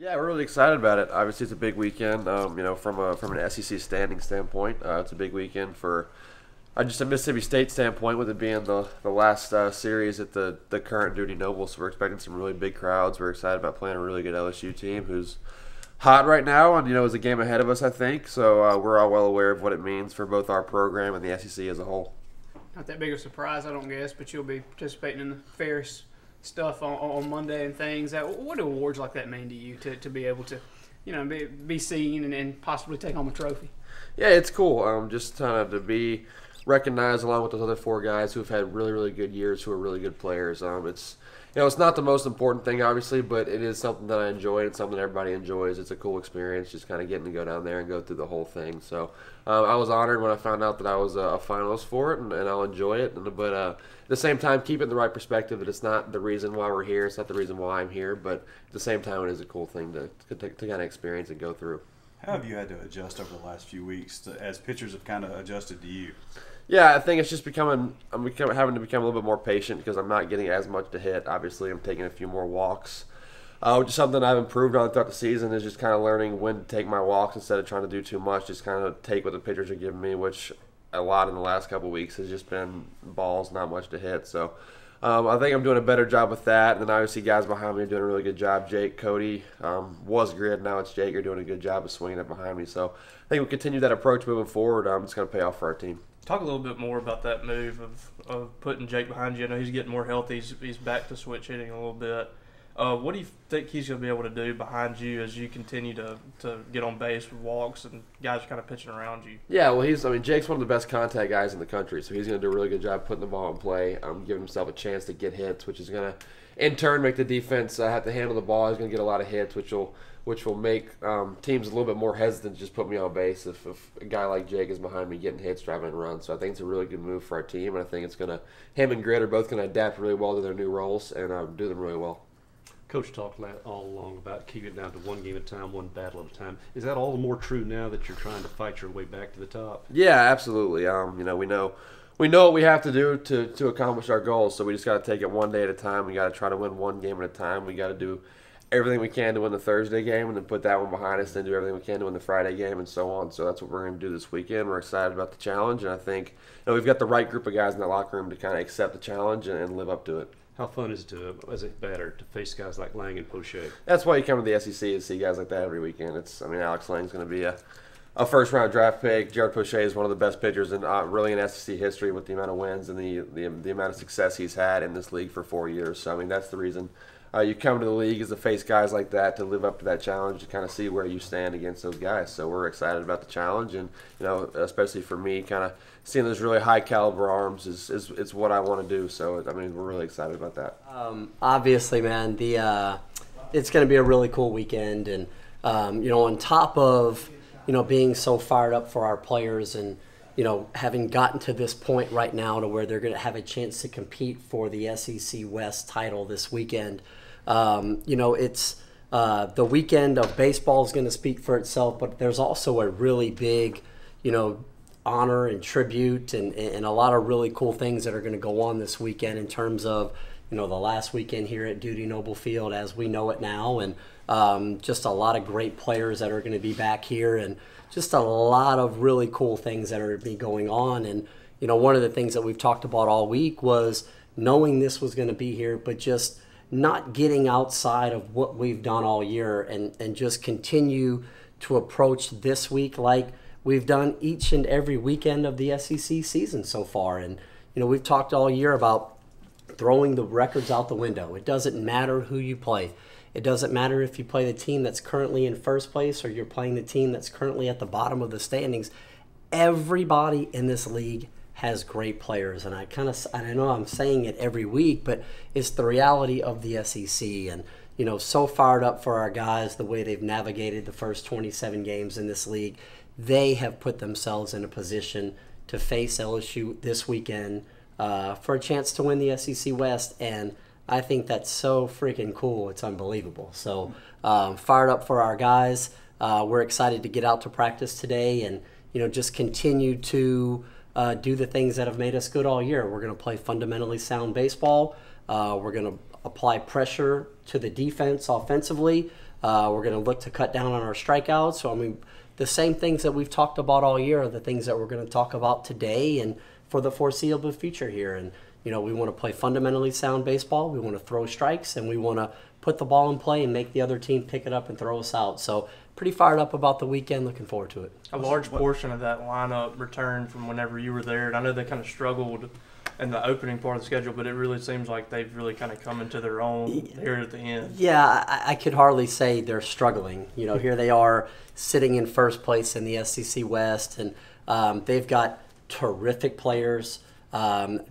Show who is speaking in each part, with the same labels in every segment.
Speaker 1: Yeah, we're really excited about it. Obviously, it's a big weekend. From an SEC standing standpoint, it's a big weekend for just a Mississippi State standpoint, with it being the last series at the current Duty Noble. So we're expecting some really big crowds. We're excited about playing a really good LSU team who's hot right now, and is a game ahead of us, I think. So we're all well aware of what it means for both our program and the SEC as a whole.
Speaker 2: Not that big of a surprise, I don't guess, but you'll be participating in the Ferris stuff on Monday and things. What do awards like that mean to you to be able to, be seen and possibly take home a trophy?
Speaker 1: Yeah, it's cool. Just kind of to be recognized along with those other four guys who have had really, really good years, who are really good players. It's not the most important thing, obviously, but it is something that I enjoy and something everybody enjoys. It's a cool experience, just kind of getting to go down there and go through the whole thing. So I was honored when I found out that I was a finalist for it, and I'll enjoy it. But at the same time, keep it in the right perspective that it's not the reason why we're here. It's not the reason why I'm here, but at the same time, it is a cool thing to kind of experience and go through.
Speaker 3: How have you had to adjust over the last few weeks as pitchers have kind of adjusted to you?
Speaker 1: Yeah, I think it's just having to become a little bit more patient because I'm not getting as much to hit. Obviously, I'm taking a few more walks, which is something I've improved on throughout the season, is just kind of learning when to take my walks instead of trying to do too much. Just kind of take what the pitchers are giving me, which a lot in the last couple of weeks has just been balls, not much to hit. So I think I'm doing a better job with that. And then obviously guys behind me are doing a really good job. Jake, Cody, was Grid, now it's Jake, are doing a good job of swinging it behind me. So I think we'll continue that approach moving forward. It's going to pay off for our team.
Speaker 4: Talk a little bit more about that move of putting Jake behind you. I know he's getting more healthy. He's back to switch hitting a little bit. What do you think he's going to be able to do behind you as you continue to get on base with walks and guys are kind of pitching around you?
Speaker 1: Yeah, well, Jake's one of the best contact guys in the country, so he's going to do a really good job putting the ball in play, giving himself a chance to get hits, which is going to, in turn, make the defense have to handle the ball. He's going to get a lot of hits, which will make teams a little bit more hesitant to just put me on base if a guy like Jake is behind me getting hits, driving and runs. So I think it's a really good move for our team, and I think him and Grit are both going to adapt really well to their new roles and do them really well.
Speaker 5: Coach talked all along about keeping it down to one game at a time, one battle at a time. Is that all the more true now that you're trying to fight your way back to the top?
Speaker 1: Yeah, absolutely. We know what we have to do to accomplish our goals, so we just got to take it one day at a time. We got to try to win one game at a time. We got to do everything we can to win the Thursday game and then put that one behind us, then do everything we can to win the Friday game and so on. So that's what we're going to do this weekend. We're excited about the challenge, and I think we've got the right group of guys in the locker room to kind of accept the challenge and live up to it.
Speaker 5: How fun is it better to face guys like Lang and Poche?
Speaker 1: That's why you come to the SEC and see guys like that every weekend. Alex Lang's going to be a first-round draft pick. Jared Poche is one of the best pitchers really in SEC history with the amount of wins and the amount of success he's had in this league for 4 years. So, that's the reason you come to the league is to face guys like that, to live up to that challenge, to kind of see where you stand against those guys. So we're excited about the challenge, and especially for me, kind of seeing those really high caliber arms is what I want to do. So we're really excited about that.
Speaker 6: Obviously, man, it's going to be a really cool weekend, and on top of being so fired up for our players and having gotten to this point right now to where they're going to have a chance to compete for the SEC West title this weekend. It's the weekend of baseball is going to speak for itself, but there's also a really big, honor and tribute and a lot of really cool things that are going to go on this weekend in terms of, the last weekend here at Duty Noble Field as we know it now, and just a lot of great players that are going to be back here, and just a lot of really cool things that are going to be going on. And, one of the things that we've talked about all week was knowing this was going to be here, but just not getting outside of what we've done all year and just continue to approach this week like we've done each and every weekend of the SEC season so far. And, we've talked all year about throwing the records out the window. It doesn't matter who you play. It doesn't matter if you play the team that's currently in first place or you're playing the team that's currently at the bottom of the standings. Everybody in this league has great players, and I know I'm saying it every week, but it's the reality of the SEC. And so fired up for our guys, the way they've navigated the first 27 games in this league. They have put themselves in a position to face LSU this weekend for a chance to win the SEC West, and I think that's so freaking cool. It's unbelievable. So fired up for our guys. We're excited to get out to practice today and just continue to do the things that have made us good all year. We're going to play fundamentally sound baseball. We're going to apply pressure to the defense offensively. We're going to look to cut down on our strikeouts. So, I mean, the same things that we've talked about all year are the things that we're going to talk about today and for the foreseeable future here. And, we want to play fundamentally sound baseball. We want to throw strikes, and we want to put the ball in play and make the other team pick it up and throw us out. So pretty fired up about the weekend. Looking forward to it.
Speaker 4: A large portion of that lineup returned from whenever you were there, and I know they kind of struggled in the opening part of the schedule, but it really seems like they've really kind of come into their own there at the end.
Speaker 6: Yeah, I could hardly say they're struggling. Here they are sitting in first place in the SEC West, and they've got terrific players.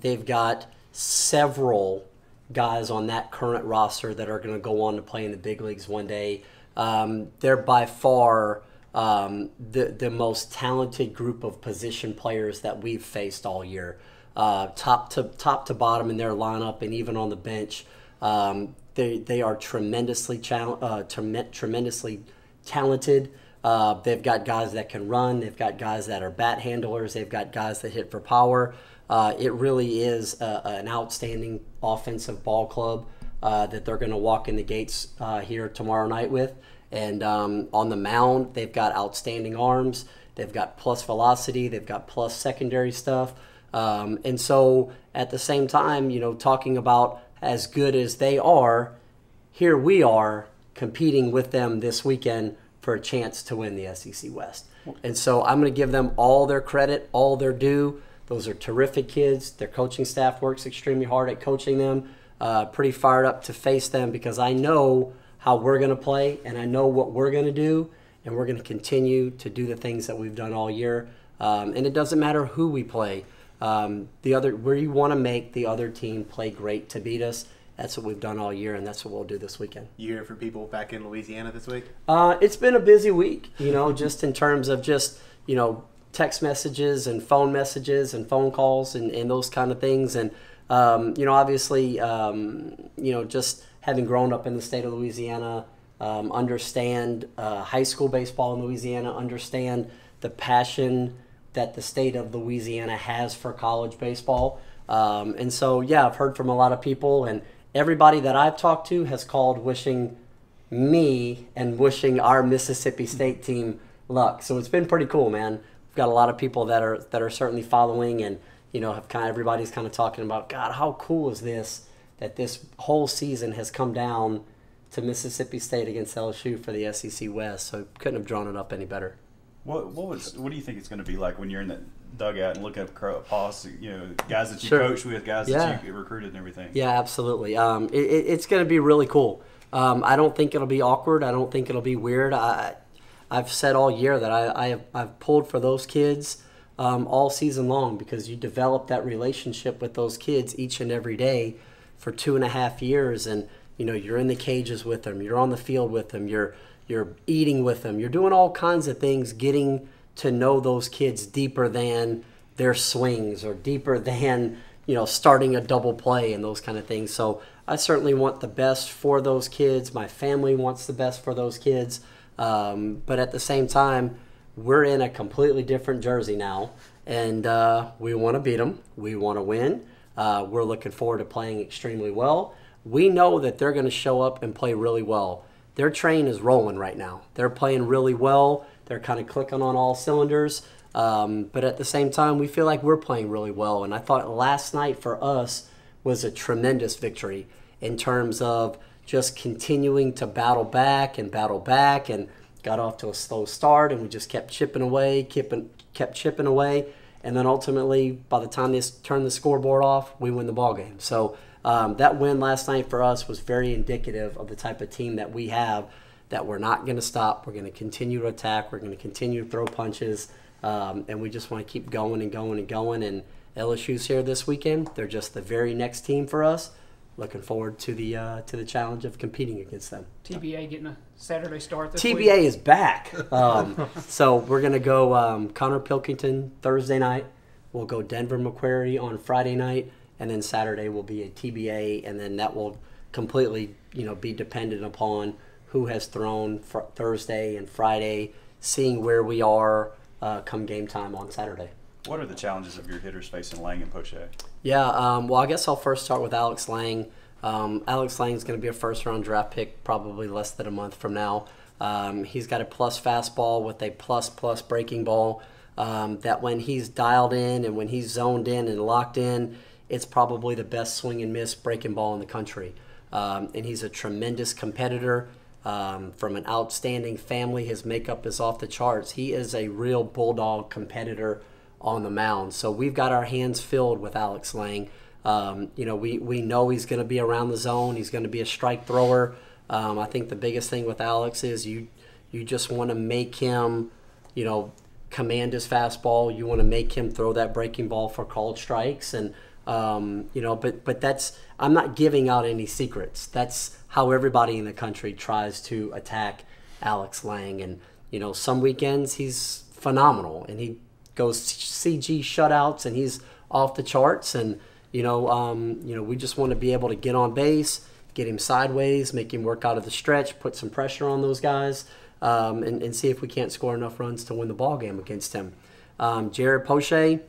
Speaker 6: They've got several guys on that current roster that are going to go on to play in the big leagues one day. They're by far the most talented group of position players that we've faced all year. Top to bottom in their lineup and even on the bench, they are tremendously talented. They've got guys that can run. They've got guys that are bat handlers. They've got guys that hit for power. It really is an outstanding offensive ball club that they're going to walk in the gates here tomorrow night with. And on the mound, they've got outstanding arms. They've got plus velocity. They've got plus secondary stuff. And so at the same time, talking about as good as they are, here we are competing with them this weekend for a chance to win the SEC West. And so I'm going to give them all their credit, all their due. Those are terrific kids. Their coaching staff works extremely hard at coaching them. Pretty fired up to face them because I know how we're going to play and I know what we're going to do, and we're going to continue to do the things that we've done all year. And it doesn't matter who we play. We want to make the other team play great to beat us. That's what we've done all year, and that's what we'll do this weekend.
Speaker 7: You hear from people back in Louisiana this week?
Speaker 6: It's been a busy week, just in terms of text messages and phone messages and phone calls and those kind of things. And, obviously, just having grown up in the state of Louisiana, understand high school baseball in Louisiana, understand the passion that the state of Louisiana has for college baseball. And so, I've heard from a lot of people, and everybody that I've talked to has called wishing me and wishing our Mississippi State team luck. So it's been pretty cool, man. We've got a lot of people that are certainly following, and everybody's kind of talking about, God, how cool is this that this whole season has come down to Mississippi State against LSU for the SEC West. So couldn't have drawn it up any better.
Speaker 3: What do you think it's going to be like when you're in that dugout and looking up guys that you
Speaker 6: Sure.
Speaker 3: coached with, guys that you recruited and everything?
Speaker 6: Yeah, absolutely. It's going to be really cool. I don't think it'll be awkward. I don't think it'll be weird. I've said all year that I've pulled for those kids all season long because you develop that relationship with those kids each and every day for 2.5 years, and you're in the cages with them, you're on the field with them, you're eating with them, you're doing all kinds of things, getting to know those kids deeper than their swings or deeper than starting a double play and those kind of things. So I certainly want the best for those kids. My family wants the best for those kids. But at the same time, we're in a completely different jersey now, and we want to beat them. We want to win. We're looking forward to playing extremely well. We know that they're going to show up and play really well. Their train is rolling right now. They're playing really well. They're kind of clicking on all cylinders. But at the same time, we feel like we're playing really well. And I thought last night for us was a tremendous victory in terms of just continuing to battle back and got off to a slow start, and we just kept chipping away, and then ultimately, by the time they turned the scoreboard off, we win the ball game. So that win last night for us was very indicative of the type of team that we have, that we're not going to stop. We're going to continue to attack. We're going to continue to throw punches, and we just want to keep going and going and going. And LSU's here this weekend. They're just the very next team for us. Looking forward to the challenge of competing against them.
Speaker 2: TBA getting a Saturday start this week.
Speaker 6: TBA is back. So we're going to go Connor Pilkington Thursday night. We'll go Denver Macquarie on Friday night. And then Saturday will be a TBA. And then that will completely be dependent upon who has thrown for Thursday and Friday, seeing where we are come game time on Saturday.
Speaker 3: What are the challenges of your hitters facing Lang and Poche?
Speaker 6: Yeah, well, I guess I'll first start with Alex Lang. Alex Lang's going to be a first-round draft pick probably less than a month from now. He's got a plus fastball with a plus breaking ball that when he's dialed in and when he's zoned in and locked in, it's probably the best swing and miss breaking ball in the country. And he's a tremendous competitor from an outstanding family. His makeup is off the charts. He is a real bulldog competitor on the mound. So we've got our hands filled with Alex Lang. We know he's going to be around the zone. He's going to be a strike thrower. I think the biggest thing with Alex is you just want to make him, command his fastball. You want to make him throw that breaking ball for called strikes. And, but that's, I'm not giving out any secrets. That's how everybody in the country tries to attack Alex Lang. And, some weekends he's phenomenal and he goes CG shutouts and he's off the charts. And, we just want to be able to get on base, get him sideways, make him work out of the stretch, put some pressure on those guys, and see if we can't score enough runs to win the ball game against him. Jared Poche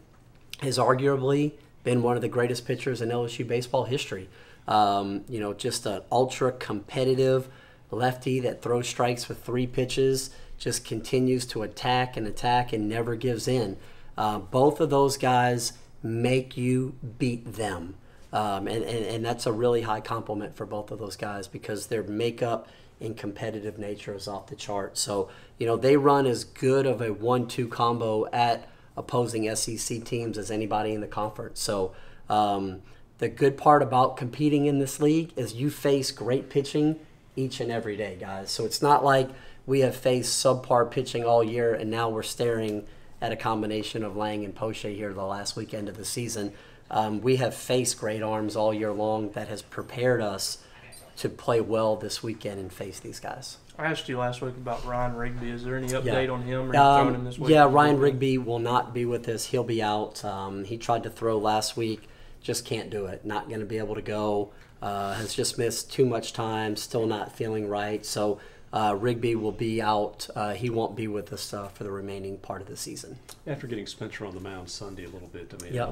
Speaker 6: has arguably been one of the greatest pitchers in LSU baseball history. Just an ultra competitive lefty that throws strikes with 3 pitches, just continues to attack and never gives in. Both of those guys make you beat them. And that's a really high compliment for both of those guys because their makeup and competitive nature is off the chart. So, they run as good of a 1-2 combo at opposing SEC teams as anybody in the conference. So the good part about competing in this league is you face great pitching each and every day, guys. So it's not like we have faced subpar pitching all year and now we're staring at a combination of Lang and Poche here the last weekend of the season. We have faced great arms all year long that has prepared us to play well this weekend and face these guys.
Speaker 4: I asked you last week about Ryan Rigby. Is there any update on him? Or you throwing him this week?
Speaker 6: Yeah, Ryan Rigby will not be with us. He'll be out. He tried to throw last week, just can't do it. Not going to be able to go. Has just missed too much time, still not feeling right. So Rigby will be out. He won't be with us for the remaining part of the season.
Speaker 5: After getting Spencer on the mound Sunday a little bit,
Speaker 6: Yeah.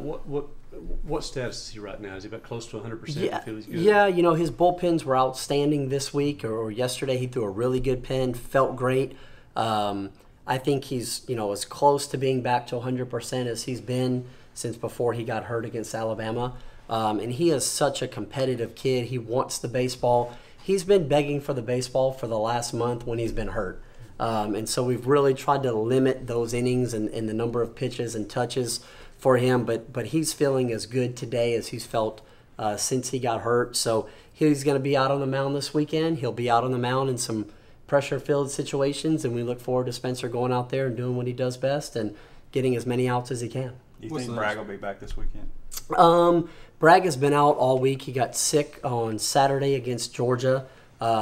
Speaker 5: What status is he right now? Is he about close to 100%?
Speaker 6: Yeah,
Speaker 5: Feel he's good?
Speaker 6: His bullpens were outstanding this week or yesterday. He threw a really good pen, felt great. I think he's as close to being back to 100% as he's been since before he got hurt against Alabama. And he is such a competitive kid. He wants the baseball. He's been begging for the baseball for the last month when he's been hurt. And so we've really tried to limit those innings and the number of pitches and touches for him. But he's feeling as good today as he's felt since he got hurt. So he's going to be out on the mound this weekend. He'll be out on the mound in some pressure-filled situations, and we look forward to Spencer going out there and doing what he does best and getting as many outs as he can.
Speaker 3: Do you think Bragg will be back this weekend?
Speaker 6: Bragg has been out all week. He got sick on Saturday against Georgia,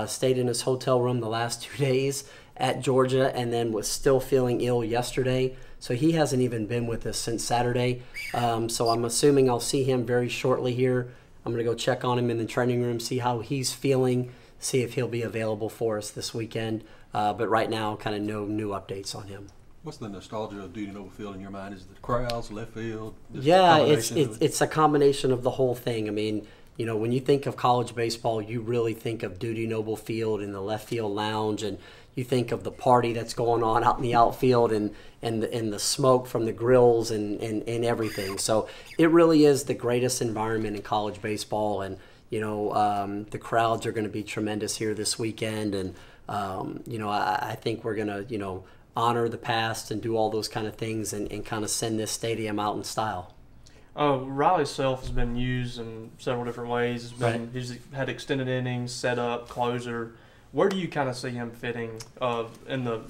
Speaker 6: stayed in his hotel room the last 2 days at Georgia, and then was still feeling ill yesterday. So he hasn't even been with us since Saturday. So I'm assuming I'll see him very shortly here. I'm going to go check on him in the training room, see how he's feeling, see if he'll be available for us this weekend. But right now, kind of no new updates on him.
Speaker 8: What's the nostalgia of Duty Noble Field in your mind? Is it the crowds, left field?
Speaker 6: Yeah, it's a combination of the whole thing. I mean, when you think of college baseball, you really think of Duty Noble Field and the left field lounge, and you think of the party that's going on out in the outfield and the smoke from the grills and everything. So it really is the greatest environment in college baseball, and the crowds are going to be tremendous here this weekend, and I think we're going to honor the past and do all those kind of things and kind of send this stadium out in style.
Speaker 4: Riley Self has been used in several different ways. He's had extended innings, set up, closer. Where do you kind of see him fitting in the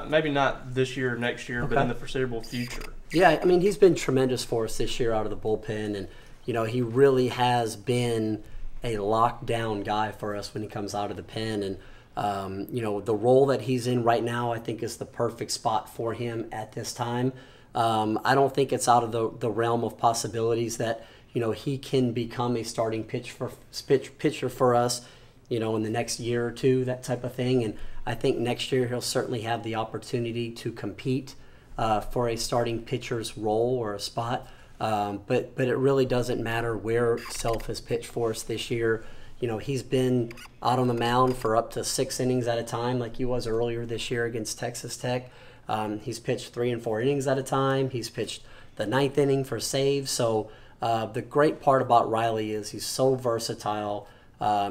Speaker 4: maybe not this year or next year, but in the foreseeable future? Yeah,
Speaker 6: I mean, he's been tremendous for us this year out of the bullpen, and he really has been a lockdown guy for us when he comes out of the pen. And the role that he's in right now, I think, is the perfect spot for him at this time. I don't think it's out of the realm of possibilities that he can become a starting pitcher for us, in the next year or two, that type of thing. And I think next year he'll certainly have the opportunity to compete for a starting pitcher's role or a spot. But it really doesn't matter where Self has pitched for us this year. he's been out on the mound for up to 6 innings at a time, like he was earlier this year against Texas Tech. He's pitched 3 and 4 innings at a time. He's pitched the 9th inning for saves. So the great part about Riley is he's so versatile.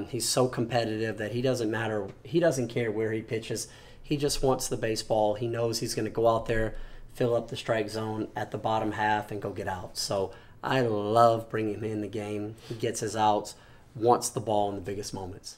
Speaker 6: He's so competitive that he doesn't matter. He doesn't care where he pitches. He just wants the baseball. He knows he's going to go out there, fill up the strike zone at the bottom half, and go get out. So I love bringing him in the game. He gets his outs, wants the ball in the biggest moments.